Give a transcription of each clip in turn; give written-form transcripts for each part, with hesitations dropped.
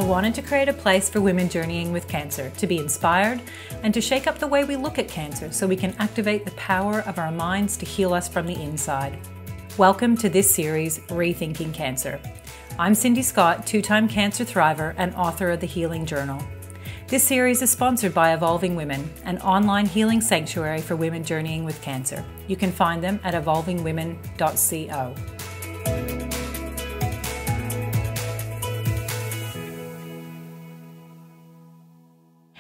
wanted to create a place for women journeying with cancer to be inspired and to shake up the way we look at cancer so we can activate the power of our minds to heal us from the inside. Welcome to this series, Rethinking Cancer. I'm Cindy Scott, two-time cancer thriver and author of the Healing Journal. This series is sponsored by Evolving Women, an online healing sanctuary for women journeying with cancer. You can find them at evolvingwomen.co.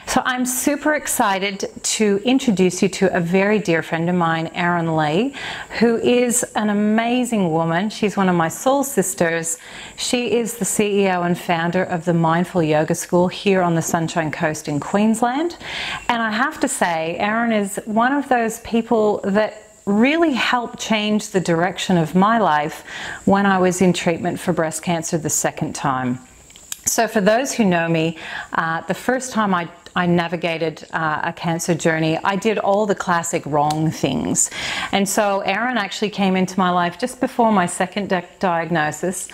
So I'm super excited to introduce you to a very dear friend of mine, Erin Lee, who is an amazing woman. She's one of my soul sisters. She is the CEO and founder of the Mindful Yoga School here on the Sunshine Coast in Queensland. And I have to say, Erin is one of those people that really helped change the direction of my life when I was in treatment for breast cancer the second time. So for those who know me, the first time I navigated a cancer journey, I did all the classic wrong things. And so Erin actually came into my life just before my second diagnosis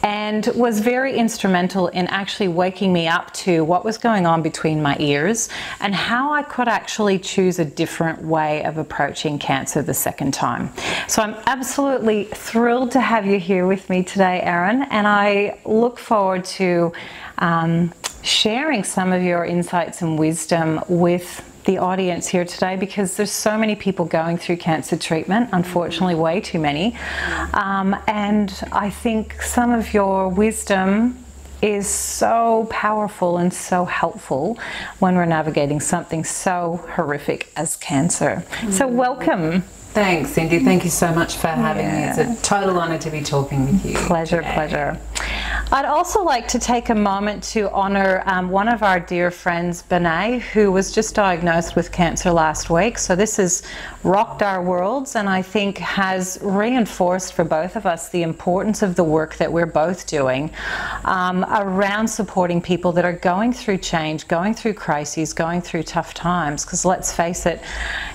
and was very instrumental in actually waking me up to what was going on between my ears and how I could actually choose a different way of approaching cancer the second time. So I'm absolutely thrilled to have you here with me today, Erin, and I look forward to sharing some of your insights and wisdom with the audience here today, because there's so many people going through cancer treatment, unfortunately way too many, and I think some of your wisdom is so powerful and so helpful when we're navigating something so horrific as cancer. So welcome. Thanks, Cindy. Thank you so much for having me. It's a total honour to be talking with you. Pleasure, pleasure. I'd also like to take a moment to honour one of our dear friends, Benay, who was just diagnosed with cancer last week. So this has rocked our worlds and I think has reinforced for both of us the importance of the work that we're both doing around supporting people that are going through change, going through crises, going through tough times. Because let's face it,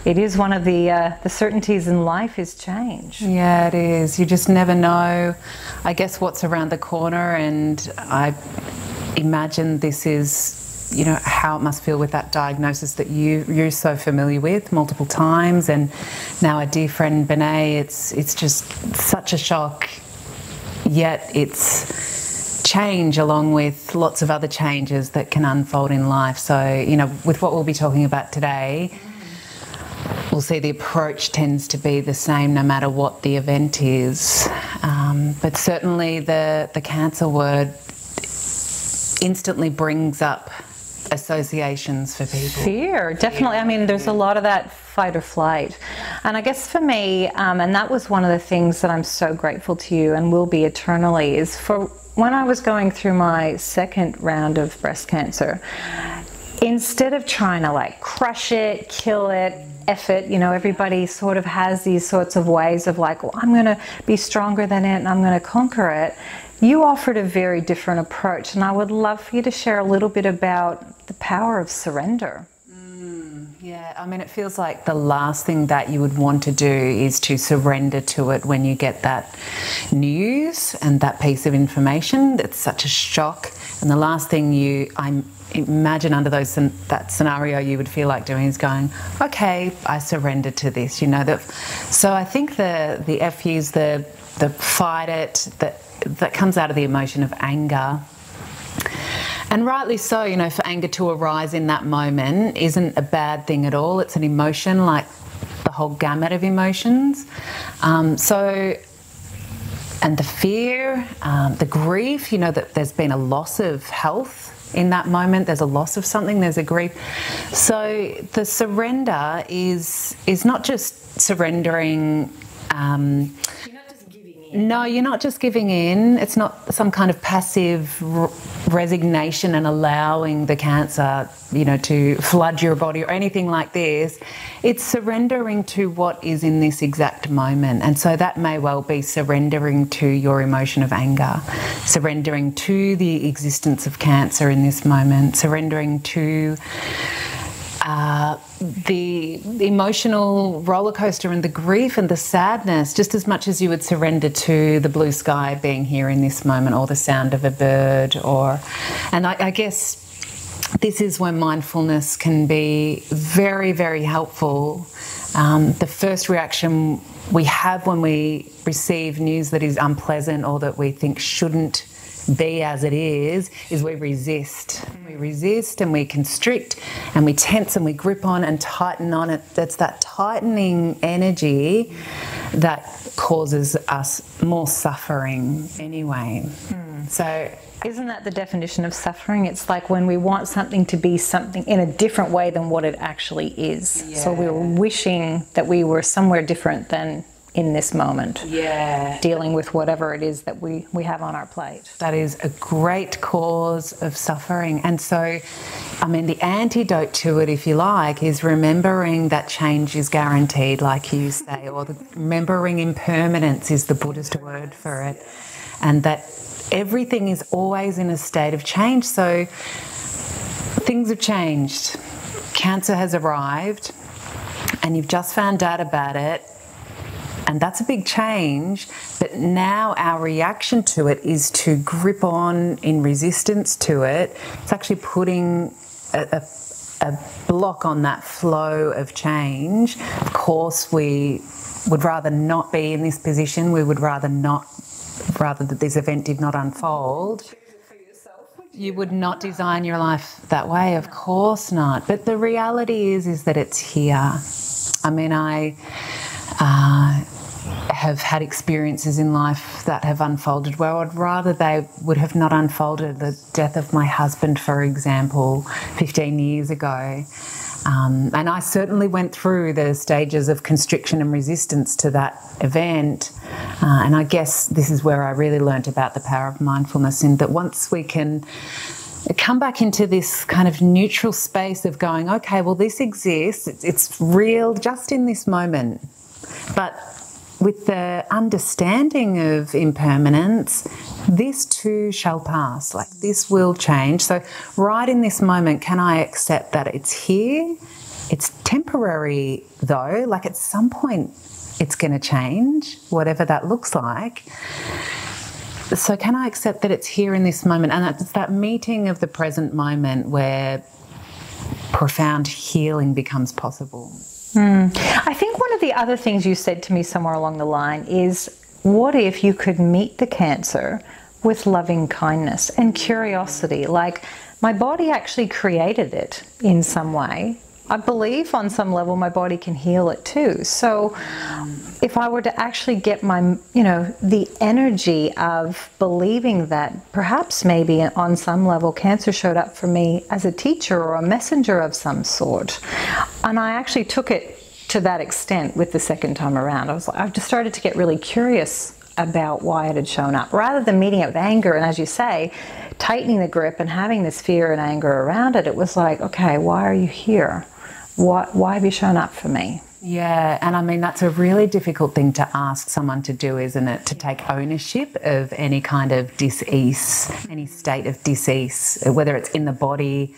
it is one of the certainties in life is change. Yeah, it is. You just never know, I guess, what's around the corner, and I imagine this is, you know, how it must feel with that diagnosis that you're so familiar with multiple times, and now a dear friend, Benay, it's just such a shock, yet it's change along with lots of other changes that can unfold in life. So, you know, with what we'll be talking about today, we'll see the approach tends to be the same no matter what the event is. But certainly the cancer word instantly brings up associations for people. Fear, definitely. I mean, there's a lot of that fight or flight. And I guess for me, and that was one of the things that I'm so grateful to you and will be eternally, is for when I was going through my second round of breast cancer, instead of trying to like crush it, kill it, F it, you know, everybody sort of has these sorts of ways of like, well, I'm going to be stronger than it and I'm going to conquer it. You offered a very different approach, and I would love for you to share a little bit about the power of surrender. Yeah, I mean, it feels like the last thing that you would want to do is to surrender to it when you get that news and that piece of information. That's such a shock. And the last thing I imagine under that scenario you would feel like doing is going, okay, I surrender to this, you know. So I think the FUs, the fight it, that comes out of the emotion of anger. And rightly so, you know, for anger to arise in that moment isn't a bad thing at all. It's an emotion like the whole gamut of emotions. And the fear, the grief, you know, that there's been a loss of health in that moment. There's a loss of something, there's a grief. So the surrender is not just surrendering. No, you're not just giving in. It's not some kind of passive resignation and allowing the cancer, you know, to flood your body or anything like this. It's surrendering to what is in this exact moment. And so that may well be surrendering to your emotion of anger, surrendering to the existence of cancer in this moment, surrendering to the emotional roller coaster and the grief and the sadness, just as much as you would surrender to the blue sky being here in this moment, or the sound of a bird, and I guess this is where mindfulness can be very, very helpful. The first reaction we have when we receive news that is unpleasant or that we think shouldn't be as it is we resist. We resist and we constrict and we tense and we grip on and tighten on it. That's that tightening energy that causes us more suffering anyway. So isn't that the definition of suffering? It's like when we want something to be something in a different way than what it actually is. Yeah. So we're wishing that we were somewhere different than in this moment. Yeah. Dealing with whatever it is that we have on our plate. That is a great cause of suffering. And so, I mean, the antidote to it, if you like, is remembering that change is guaranteed, like you say, or remembering impermanence is the Buddhist word for it. And that everything is always in a state of change. So things have changed. Cancer has arrived and you've just found out about it. And that's a big change. But now our reaction to it is to grip on in resistance to it. It's actually putting a block on that flow of change. Of course, we would rather not be in this position. We would rather that this event did not unfold. You would not design your life that way, of course not. But the reality is that it's here. I mean, I have had experiences in life that have unfolded well. I'd rather they would have not unfolded. The death of my husband, for example, 15 years ago. And I certainly went through the stages of constriction and resistance to that event. And I guess this is where I really learnt about the power of mindfulness, in that once we can come back into this kind of neutral space of going, okay, well, this exists, it's real just in this moment. But with the understanding of impermanence, this too shall pass, like this will change. So right in this moment, can I accept that it's here? It's temporary though, like at some point it's going to change, whatever that looks like. So can I accept that it's here in this moment? And it's that meeting of the present moment where profound healing becomes possible. I think one of the other things you said to me somewhere along the line is, what if you could meet the cancer with loving kindness and curiosity? Like, my body actually created it in some way. I believe on some level my body can heal it too. So if I were to actually get my, the energy of believing that perhaps maybe on some level cancer showed up for me as a teacher or a messenger of some sort. And I actually took it to that extent with the second time around. I just started to get really curious about why it had shown up, rather than meeting it with anger and, as you say, tightening the grip and having this fear and anger around it. It was like, okay, why are you here? Why have you shown up for me? Yeah, and I mean, that's a really difficult thing to ask someone to do, isn't it? To take ownership of any kind of dis-ease, any state of dis-ease, whether it's in the body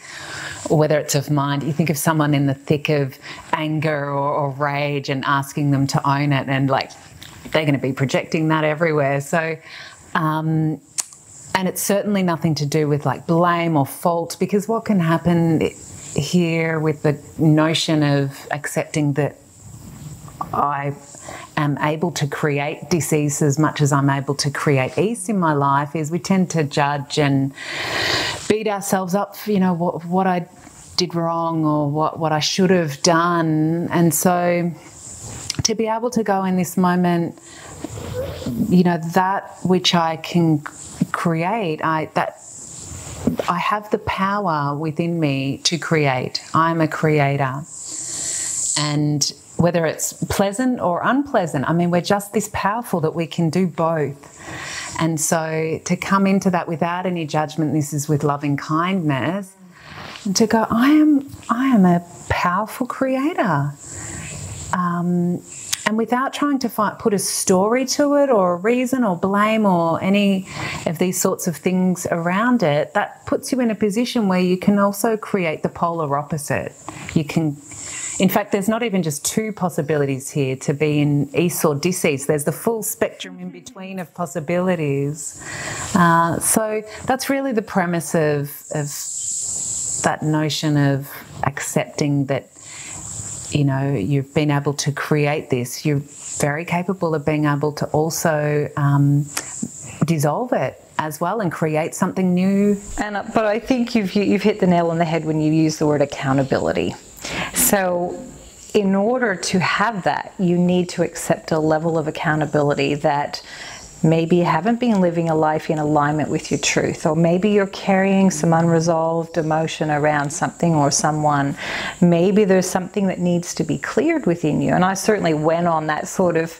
or whether it's of mind. You think of someone in the thick of anger or rage and asking them to own it, and like they're going to be projecting that everywhere. So, and it's certainly nothing to do with like blame or fault, because what can happen here with the notion of accepting that I am able to create disease as much as I'm able to create ease in my life is we tend to judge and beat ourselves up for, what I did wrong or what I should have done. And so to be able to go in this moment, that which I can create, I have the power within me to create. I'm a creator. And whether it's pleasant or unpleasant, I mean, we're just this powerful that we can do both. And so to come into that without any judgment, this is with loving kindness, and to go, I am a powerful creator. And and without trying to put a story to it or a reason or blame or any of these sorts of things around it, that puts you in a position where you can also create the polar opposite. You can, in fact, there's not even just two possibilities here to be in east or dis-east. There's the full spectrum in between of possibilities. So that's really the premise of that notion of accepting that, you know, you've been able to create this. You're very capable of being able to also dissolve it as well and create something new. But I think you've hit the nail on the head when you use the word accountability. So in order to have that, you need to accept a level of accountability that maybe you haven't been living a life in alignment with your truth, or maybe you're carrying some unresolved emotion around something or someone. Maybe there's something that needs to be cleared within you. And I certainly went on that sort of,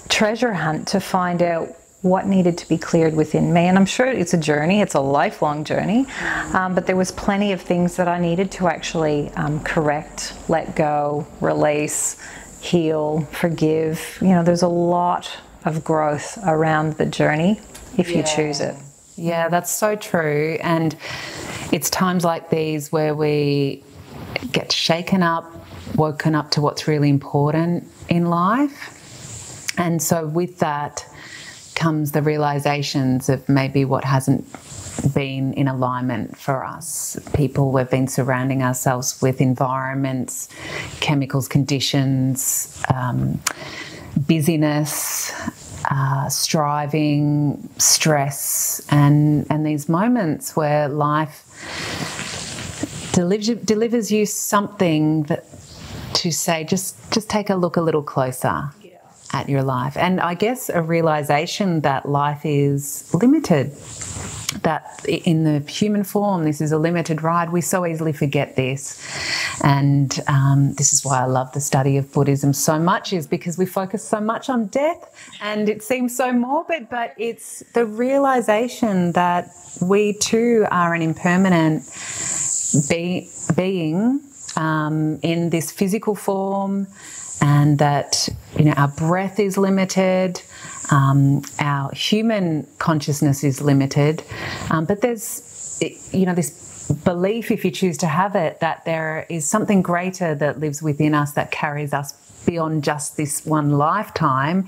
treasure hunt to find out what needed to be cleared within me. And I'm sure it's a journey, it's a lifelong journey, but there was plenty of things that I needed to actually correct, let go, release, heal, forgive. You know, there's a lot of growth around the journey if you choose it. Yeah, that's so true. And it's times like these where we get shaken up, woken up to what's really important in life. And so with that comes the realizations of maybe what hasn't been in alignment for us. People, we've been surrounding ourselves with environments, chemicals, conditions, busyness, striving, stress, and these moments where life delivers you something that to say, just take a look a little closer at your life. And I guess a realization that life is limited, that in the human form, this is a limited ride. We so easily forget this. And this is why I love the study of Buddhism so much, is because we focus so much on death and it seems so morbid, but it's the realization that we too are an impermanent being in this physical form, and that, you know, our breath is limited, our human consciousness is limited, but there's, you know, this belief, if you choose to have it, that there is something greater that lives within us that carries us beyond just this one lifetime,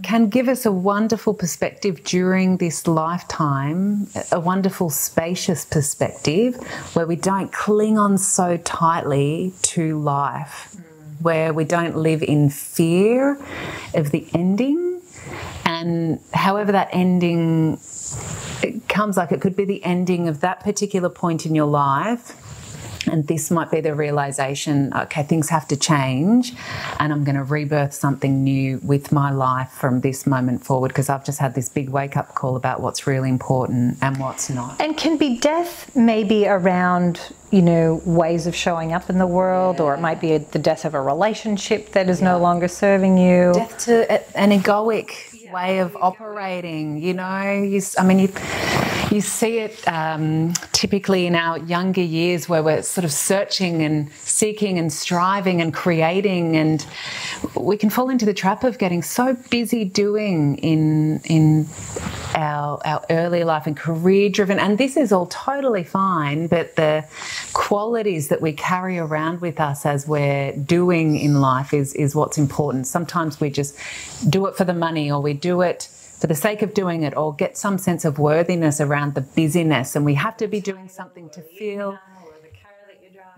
can give us a wonderful perspective during this lifetime, a wonderful spacious perspective where we don't cling on so tightly to life, where we don't live in fear of the ending. And however that ending, it comes, like it could be the ending of that particular point in your life. And this might be the realization, okay, things have to change and I'm going to rebirth something new with my life from this moment forward, because I've just had this big wake-up call about what's really important and what's not. And can be death maybe around, you know, ways of showing up in the world, or it might be the death of a relationship that is no longer serving you. Death to an egoic way of operating, you know. You see it typically in our younger years, where we're sort of searching and seeking and striving and creating, and we can fall into the trap of getting so busy doing in our early life and career driven. And this is all totally fine, but the qualities that we carry around with us as we're doing in life is what's important. Sometimes we just do it for the money, or we do it for the sake of doing it, or get some sense of worthiness around the busyness, and we have to be doing something to feel,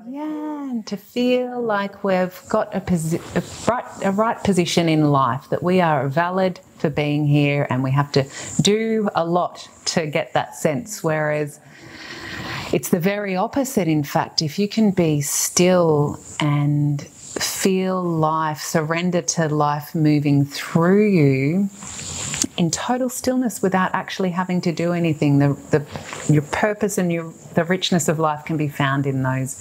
and to feel like we've got a right position in life, that we are valid for being here, and we have to do a lot to get that sense. Whereas it's the very opposite, in fact. If you can be still and feel life, surrender to life moving through you in total stillness without actually having to do anything, your purpose and the richness of life can be found in those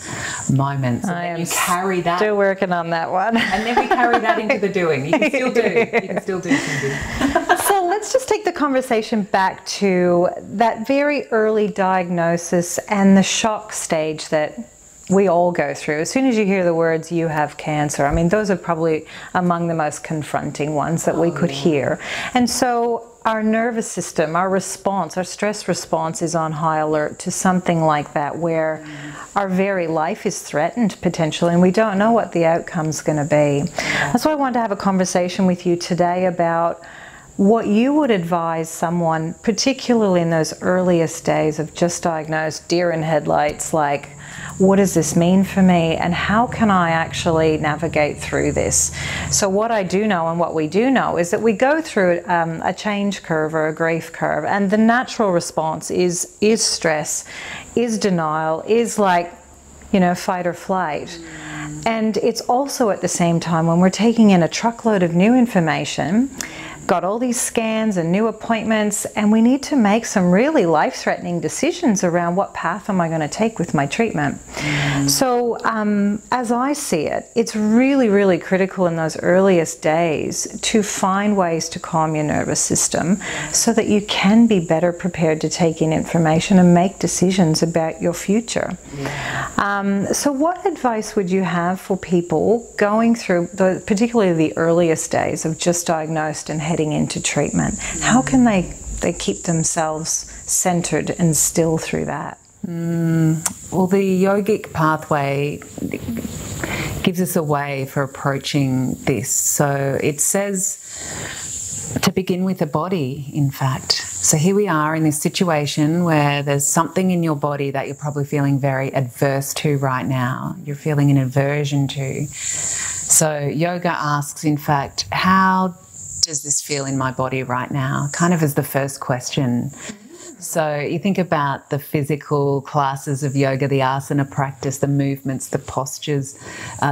moments. And then you carry that. Still working on that one. And then we carry that into the doing. You can still do. You can still do something. So let's just take the conversation back to that very early diagnosis and the shock stage that we all go through. As soon as you hear the words, you have cancer, I mean, those are probably among the most confronting ones that we could hear. And so our nervous system, our response, our stress response is on high alert to something like that, where our very life is threatened potentially, and we don't know what the outcome's going to be. That's why I wanted to have a conversation with you today about what you would advise someone, particularly in those earliest days of just diagnosed, deer in headlights, like, what does this mean for me, and how can I actually navigate through this? So what I do know, and what we do know, is that we go through a change curve or a grief curve, and the natural response is stress, is denial, is like, you know, fight or flight. And it's also at the same time when we're taking in a truckload of new information, got all these scans and new appointments, and we need to make some really life-threatening decisions around what path am I going to take with my treatment. So as I see it, it's really, really critical in those earliest days to find ways to calm your nervous system so that you can be better prepared to take in information and make decisions about your future. So what advice would you have for people going through, particularly the earliest days of just diagnosed and heading into treatment? How can they keep themselves centered and still through that? Well, the yogic pathway gives us a way for approaching this. So it says to begin with the body, in fact. So here we are in this situation where there's something in your body that you're probably feeling very adverse to right now. You're feeling an aversion to. So yoga asks, in fact, how does this feel in my body right now? Kind of as the first question. So you think about the physical classes of yoga, the asana practice, the movements, the postures.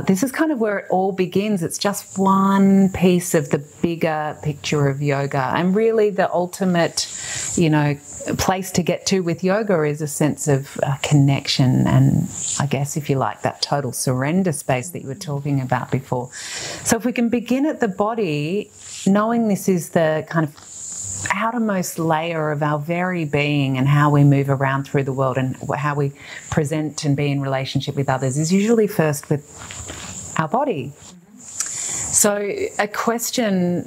This is kind of where it all begins. It's just one piece of the bigger picture of yoga. And really the ultimate, you know, place to get to with yoga is a sense of connection and, I guess, if you like, that total surrender space that you were talking about before. So if we can begin at the body, knowing this is the kind of outermost layer of our very being and how we move around through the world and how we present and be in relationship with others is usually first with our body. So a question,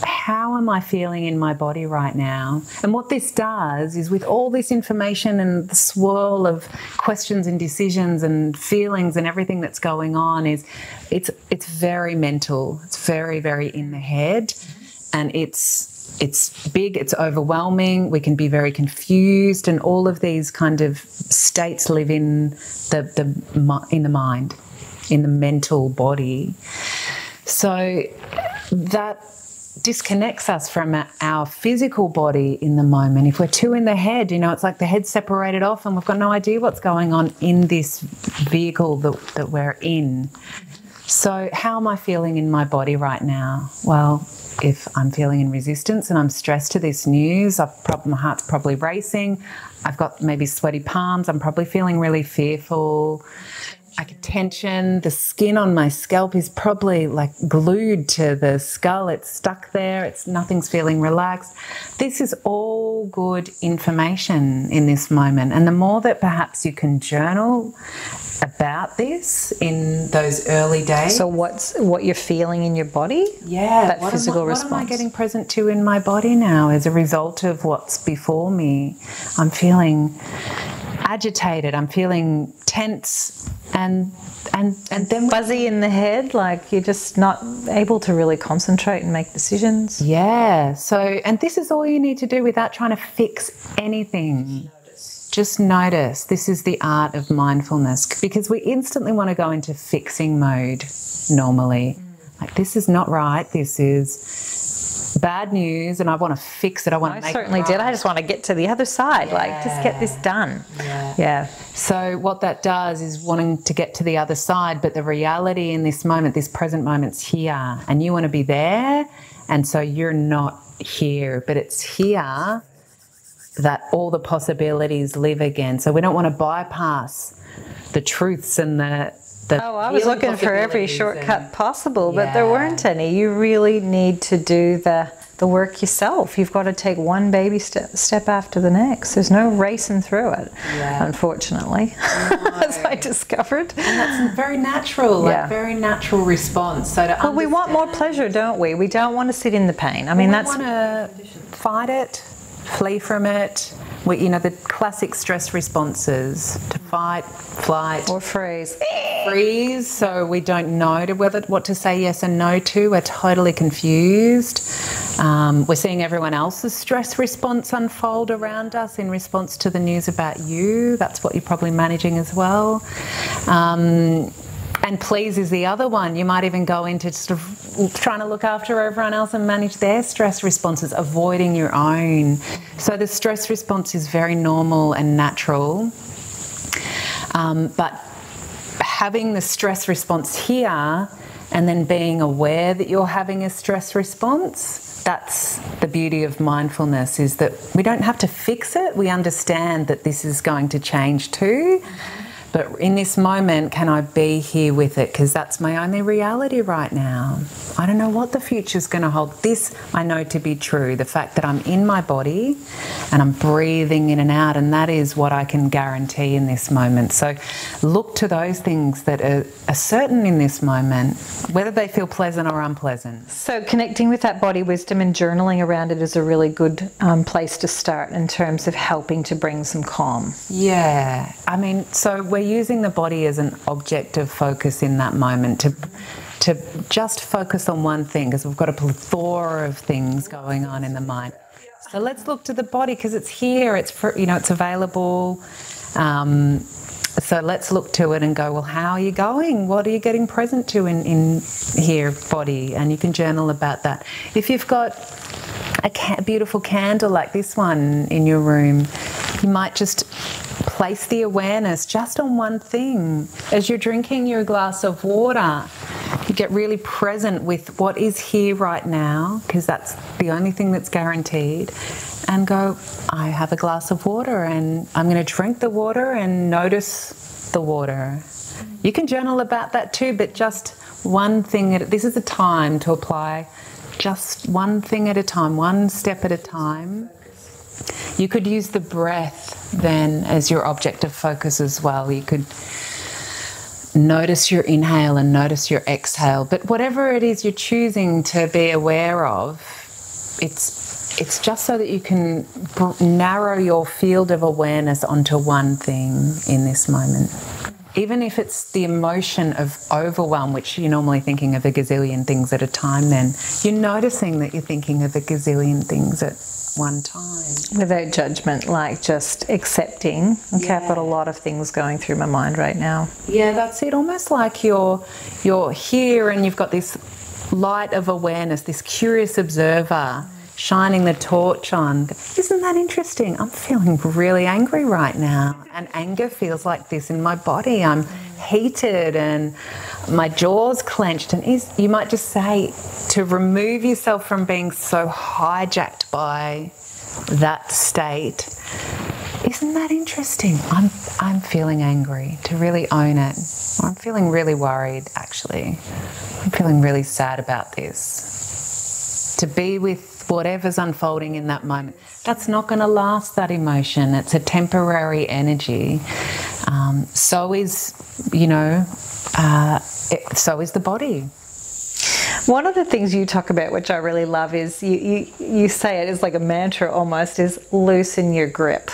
how am I feeling in my body right now? And what this does is, with all this information and the swirl of questions and decisions and feelings and everything that's going on, is it's very mental. It's very, very in the head, and it's big, it's overwhelming, we can be very confused, and all of these kind of states live in the mind, in the mental body. So that disconnects us from our physical body in the moment. If we're too in the head, you know, it's like the head's separated off and we've got no idea what's going on in this vehicle that we're in. So how am I feeling in my body right now? Well, if I'm feeling in resistance and I'm stressed to this news, my heart's probably racing, I've got maybe sweaty palms, I'm probably feeling really fearful, I get tension, the skin on my scalp is probably like glued to the skull, it's stuck there, nothing's feeling relaxed. This is all good information in this moment, and the more that perhaps you can journal about this in those early days. So what you're feeling in your body? Yeah. That physical response. What am I getting present to in my body now as a result of what's before me? I'm feeling agitated, I'm feeling tense, and then fuzzy in the head, like you're just not able to really concentrate and make decisions. Yeah. So, and this is all you need to do without trying to fix anything. Just notice. This is the art of mindfulness, because we instantly want to go into fixing mode normally. Like, this is not right. This is bad news and I want to fix it. I certainly did. I just want to get to the other side, like just get this done. Yeah. So what that does is wanting to get to the other side, but the reality in this moment, this present moment's here, and you want to be there, and so you're not here, but it's here that all the possibilities live again. So we don't want to bypass the truths and the I was looking for every shortcut possible, but there weren't any. You really need to do the work yourself. You've got to take one baby step after the next. There's no racing through it, unfortunately, as I discovered. And that's very natural, like very natural response. So we want more pleasure, don't we? We don't want to sit in the pain. I mean, we want to fight it, flee from it. The classic stress responses: to fight, flight, or freeze. Freeze. So we don't know what to say yes and no to. We're totally confused. We're seeing everyone else's stress response unfold around us in response to the news about you. That's what you're probably managing as well. And please is the other one. You might even go into sort of trying to look after everyone else and manage their stress responses, avoiding your own. So the stress response is very normal and natural. But having the stress response here and then being aware that you're having a stress response, that's the beauty of mindfulness, is that we don't have to fix it. We understand that this is going to change too. But in this moment, can I be here with it? Because that's my only reality right now. I don't know what the future's going to hold. This I know to be true, the fact that I'm in my body and I'm breathing in and out, and that is what I can guarantee in this moment. So look to those things that are certain in this moment, whether they feel pleasant or unpleasant. So connecting with that body wisdom and journaling around it is a really good place to start in terms of helping to bring some calm. Yeah. I mean, so we're using the body as an object of focus in that moment to just focus on one thing, because we've got a plethora of things going on in the mind. So let's look to the body because it's here, it's available. So let's look to it and go, well, how are you going? What are you getting present to in here, body? And you can journal about that. If you've got a beautiful candle like this one in your room, you might just place the awareness just on one thing. As you're drinking your glass of water, you get really present with what is here right now, because that's the only thing that's guaranteed, and go, I have a glass of water and I'm going to drink the water and notice the water. You can journal about that too, but just one thing. This is a time to apply just one thing at a time, one step at a time. You could use the breath then as your object of focus as well. You could notice your inhale and notice your exhale. But whatever it is you're choosing to be aware of, it's just so that you can narrow your field of awareness onto one thing in this moment. Even if it's the emotion of overwhelm, which you're normally thinking of a gazillion things at a time, then you're noticing that you're thinking of a gazillion things at one time. Without judgment, like just accepting. Okay, I've got a lot of things going through my mind right now. Yeah, that's it. Almost like you're here and you've got this light of awareness, this curious observer shining the torch on. Isn't that interesting? I'm feeling really angry right now. And anger feels like this in my body. I'm heated and my jaw's clenched. And you might just say, to remove yourself from being so hijacked by that state, isn't that interesting? I'm feeling angry, to really own it. I'm feeling really worried, actually. I'm feeling really sad about this. To be with whatever's unfolding in that moment. That's not going to last, that emotion. It's a temporary energy. So is, so is the body. One of the things you talk about, which I really love, is you say it as like a mantra almost, is loosen your grip.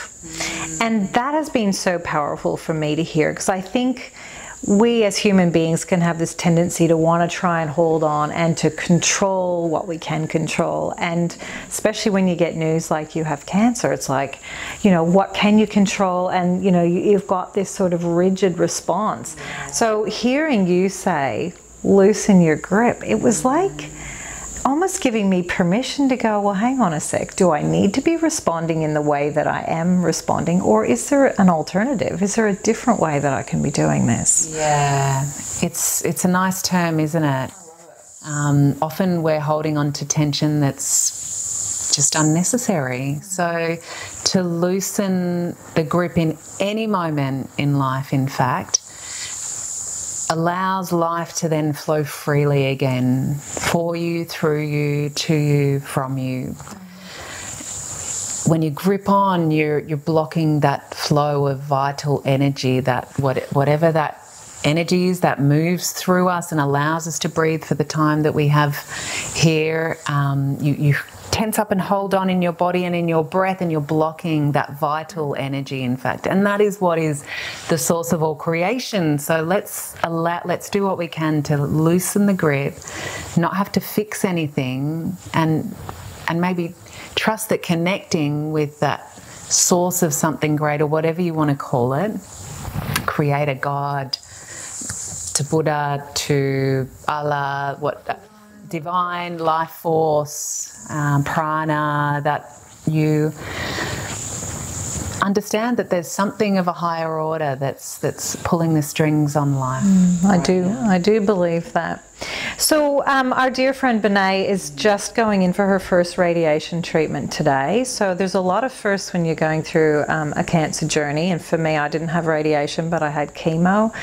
And that has been so powerful for me to hear, because I think we as human beings can have this tendency to want to try and hold on and to control what we can control. And especially when you get news like you have cancer, it's like, what can you control? And, you've got this sort of rigid response. So hearing you say, loosen your grip, it was like almost giving me permission to go, well, hang on a sec. Do I need to be responding in the way that I am responding? Or is there an alternative? Is there a different way that I can be doing this? Yeah, it's a nice term, isn't it? Often we're holding on to tension that's just unnecessary. So to loosen the grip in any moment in life, in fact, allows life to then flow freely again, for you, through you, to you, from you. When you grip on, you're blocking that flow of vital energy, that whatever that energy is that moves through us and allows us to breathe for the time that we have here. You tense up and hold on in your body and in your breath, and you're blocking that vital energy, in fact. And that is what is the source of all creation. So let's do what we can to loosen the grip, not have to fix anything, and maybe trust that connecting with that source of something greater, whatever you want to call it, creator, God, to Buddha, to Allah, divine life force, prana, that you understand that there's something of a higher order that's pulling the strings on life. I do believe that. So our dear friend Benet is just going in for her first radiation treatment today. So there's a lot of firsts when you're going through a cancer journey. And for me, I didn't have radiation, but I had chemo.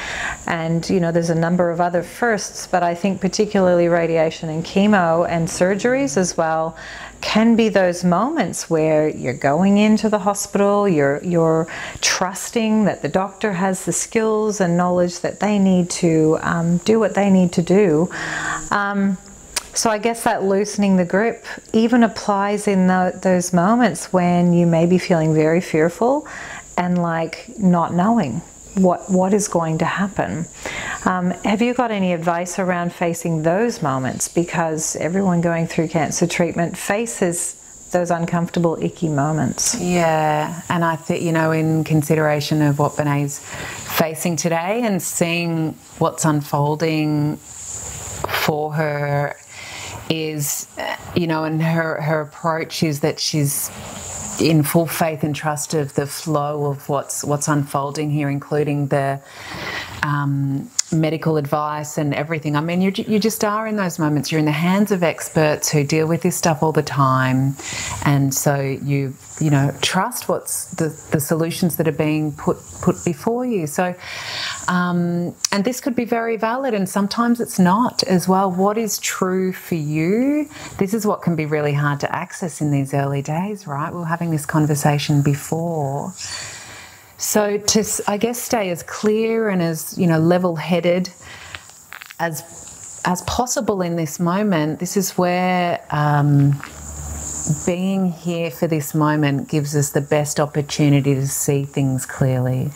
And, you know, there's a number of other firsts, but I think particularly radiation and chemo and surgeries as well can be those moments where you're going into the hospital, you're trusting that the doctor has the skills and knowledge that they need to do what they need to do. So I guess that loosening the grip even applies in those moments when you may be feeling very fearful and like not knowing what is going to happen. Have you got any advice around facing those moments? Because everyone going through cancer treatment faces those uncomfortable, icky moments. Yeah, and I think, you know, in consideration of what Benet's facing today and seeing what's unfolding for her is, you know, and her approach is that she's in full faith and trust of the flow of what's unfolding here, including the medical advice and everything. I mean, you just are in those moments. You're in the hands of experts who deal with this stuff all the time, and so you know, trust what's the solutions that are being put before you. So, and this could be very valid, and sometimes it's not as well. What is true for you? This is what can be really hard to access in these early days, right? We were having this conversation before. So to, I guess, stay as clear and as, you know, level-headed as possible in this moment. This is where being here for this moment gives us the best opportunity to see things clearly.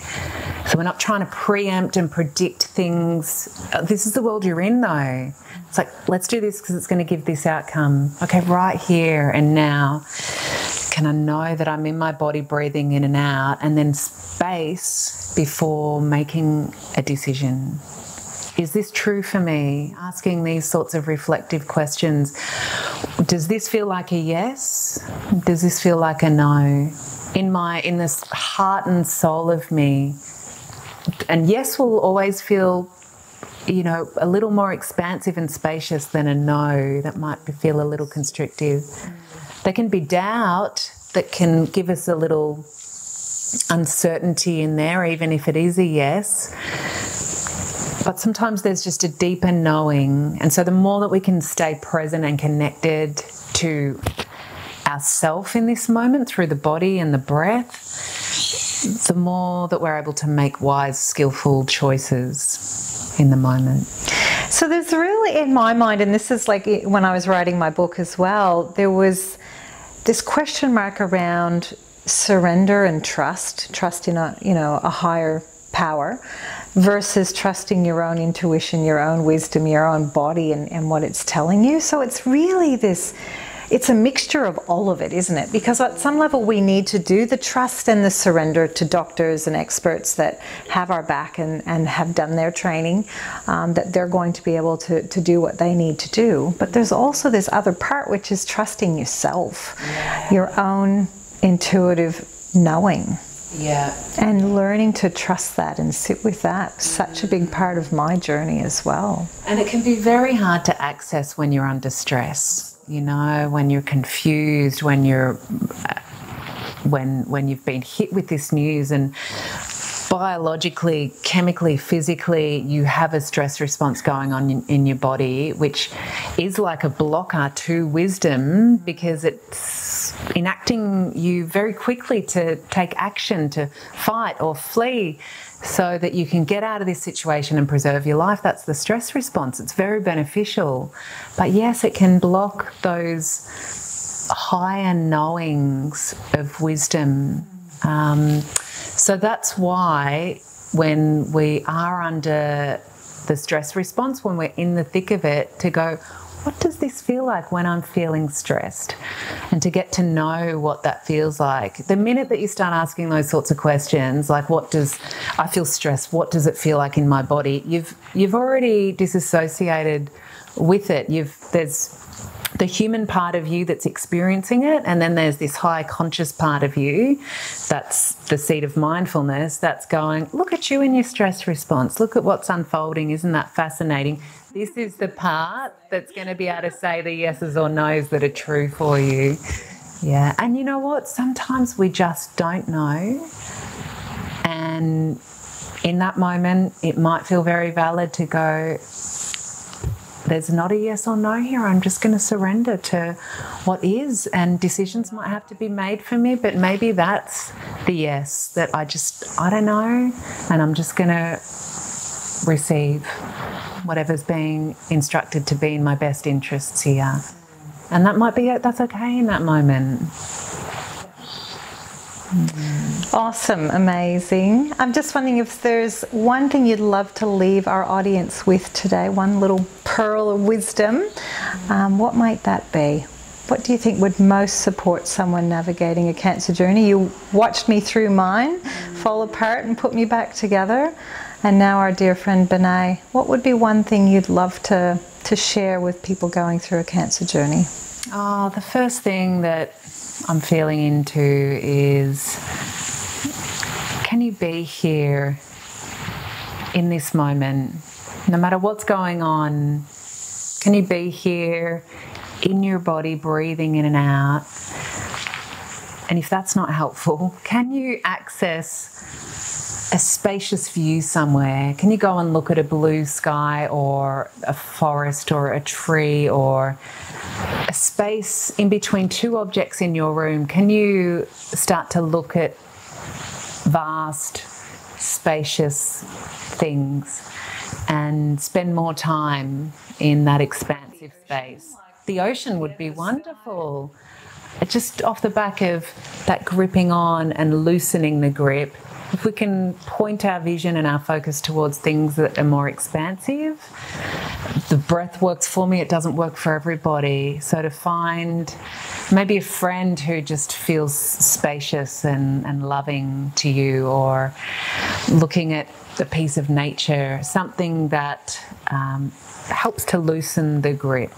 So we're not trying to preempt and predict things. This is the world you're in, though. It's like, let's do this because it's going to give this outcome. Okay, right here and now. Can I know that I'm in my body breathing in and out, and then space before making a decision? Is this true for me? Asking these sorts of reflective questions. Does this feel like a yes? Does this feel like a no? In this heart and soul of me. And yes will always feel, you know, a little more expansive and spacious than a no that might feel a little constrictive. There can be doubt that can give us a little uncertainty in there, even if it is a yes. But sometimes there's just a deeper knowing. And so the more that we can stay present and connected to ourself in this moment through the body and the breath, the more that we're able to make wise, skillful choices in the moment. So there's really, in my mind, and this is like when I was writing my book as well, there was this question mark around surrender and trust in a higher power versus trusting your own intuition, your own wisdom, your own body and what it's telling you. So it's really it's a mixture of all of it, isn't it? Because at some level we need to do the trust and the surrender to doctors and experts that have our back and have done their training, that they're going to be able to do what they need to do. But there's also this other part, which is trusting yourself, your own intuitive knowing. Yeah. And learning to trust that and sit with that. Such a big part of my journey as well. And it can be very hard to access when you're under stress. You know, when you're confused, when you've been hit with this news, and biologically, chemically, physically, you have a stress response going on in your body, which is like a blocker to wisdom, because it's enacting you very quickly to take action, to fight or flee, so that you can get out of this situation and preserve your life. That's the stress response. It's very beneficial. But yes, it can block those higher knowings of wisdom. So that's why when we are under the stress response, when we're in the thick of it, to go, what does this feel like when I'm feeling stressed? And to get to know what that feels like. The minute that you start asking those sorts of questions, like I feel stressed, what does it feel like in my body? You've already disassociated with it. There's the human part of you that's experiencing it, and then there's this high conscious part of you, that's the seat of mindfulness, that's going, look at you in your stress response, look at what's unfolding, isn't that fascinating? This is the part that's going to be able to say the yeses or nos that are true for you. Yeah, and you know what? Sometimes we just don't know, and in that moment it might feel very valid to go, there's not a yes or no here. I'm just going to surrender to what is, and decisions might have to be made for me, but maybe that's the yes, that I don't know, and I'm just going to receive whatever's being instructed to be in my best interests here. And that might be it. That's okay in that moment. Awesome, amazing. I'm just wondering if there's one thing you'd love to leave our audience with today, one little pearl of wisdom. What might that be? What do you think would most support someone navigating a cancer journey? You watched me through mine fall apart and put me back together. And now our dear friend Benay, what would be one thing you'd love to share with people going through a cancer journey? Oh, the first thing that I'm feeling into is, can you be here in this moment? No matter what's going on, can you be here in your body, breathing in and out? And if that's not helpful, can you access a spacious view somewhere? Can you go and look at a blue sky or a forest or a tree or a space in between two objects in your room? Can you start to look at vast, spacious things and spend more time in that expansive space? The ocean would be wonderful. Just off the back of that gripping on and loosening the grip, if we can point our vision and our focus towards things that are more expansive, the breath works for me, it doesn't work for everybody. So to find maybe a friend who just feels spacious and loving to you, or looking at a piece of nature, something that helps to loosen the grip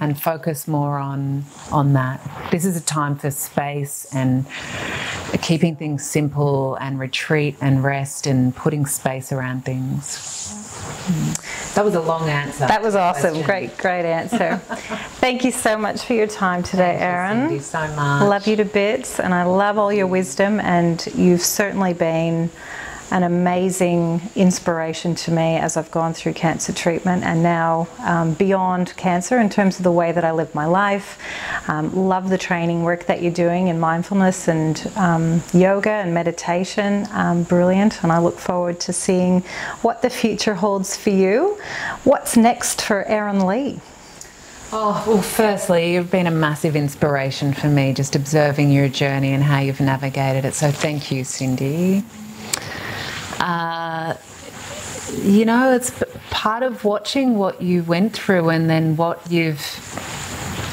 and focus more on that. This is a time for space and keeping things simple and retreat and rest and putting space around things. That was a long answer. That was awesome. Great answer. Thank you so much for your time today, Erin. Thank you so much. Love you to bits, and I love all your wisdom, and you've certainly been an amazing inspiration to me as I've gone through cancer treatment, and now beyond cancer in terms of the way that I live my life. Love the training work that you're doing in mindfulness and yoga and meditation. Brilliant, and I look forward to seeing what the future holds for you. What's next for Erin Lee? Oh, well, firstly, you've been a massive inspiration for me, just observing your journey and how you've navigated it. So thank you, Cindy. You know, it's part of watching what you went through and then what you've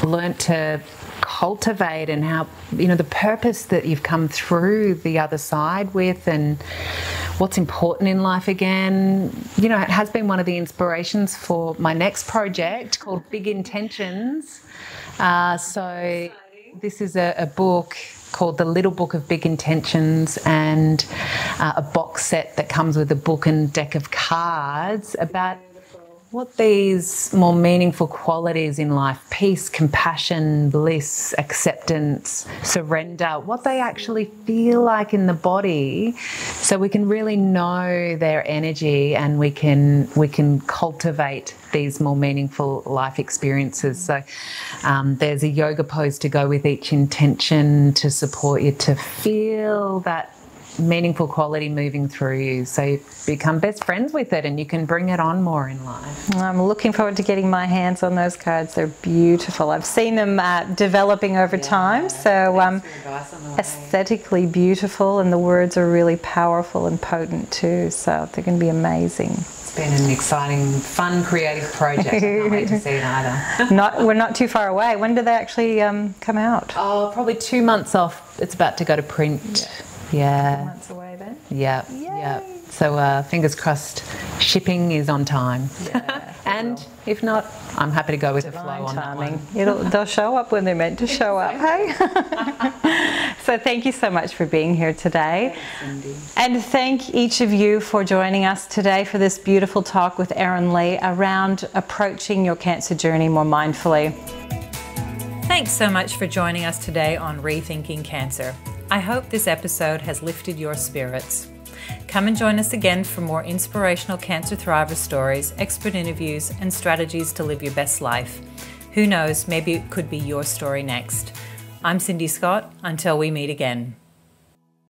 learnt to cultivate, and how, you know, the purpose that you've come through the other side with, and what's important in life again. You know, it has been one of the inspirations for my next project called Big Intentions. So this is a book called The Little Book of Big Intentions, and a box set that comes with a book and deck of cards about what these more meaningful qualities in life, peace, compassion, bliss, acceptance, surrender, what they actually feel like in the body, so we can really know their energy and we can cultivate these more meaningful life experiences. So there's a yoga pose to go with each intention to support you to feel that meaningful quality moving through you, so you become best friends with it and you can bring it on more in life. I'm looking forward to getting my hands on those cards. They're beautiful. I've seen them developing over time, so aesthetically beautiful, and the words are really powerful and potent too, so they're going to be amazing. It's been an exciting, fun, creative project. I can't wait to see it either. We're not too far away. When do they actually come out? Oh, probably 2 months off. It's about to go to print. Yeah. 2 months away then? Yeah. Yay. Yeah. So fingers crossed shipping is on time. Yeah, and if not, I'm happy to go with the flow on timing. that one. They'll show up when they're meant to show up, hey? So thank you so much for being here today. Thanks, Cindy. And thank each of you for joining us today for this beautiful talk with Erin Lee around approaching your cancer journey more mindfully. Thanks so much for joining us today on Rethinking Cancer. I hope this episode has lifted your spirits. Come and join us again for more inspirational cancer thriver stories, expert interviews, and strategies to live your best life. Who knows, maybe it could be your story next. I'm Cindy Scott. Until we meet again.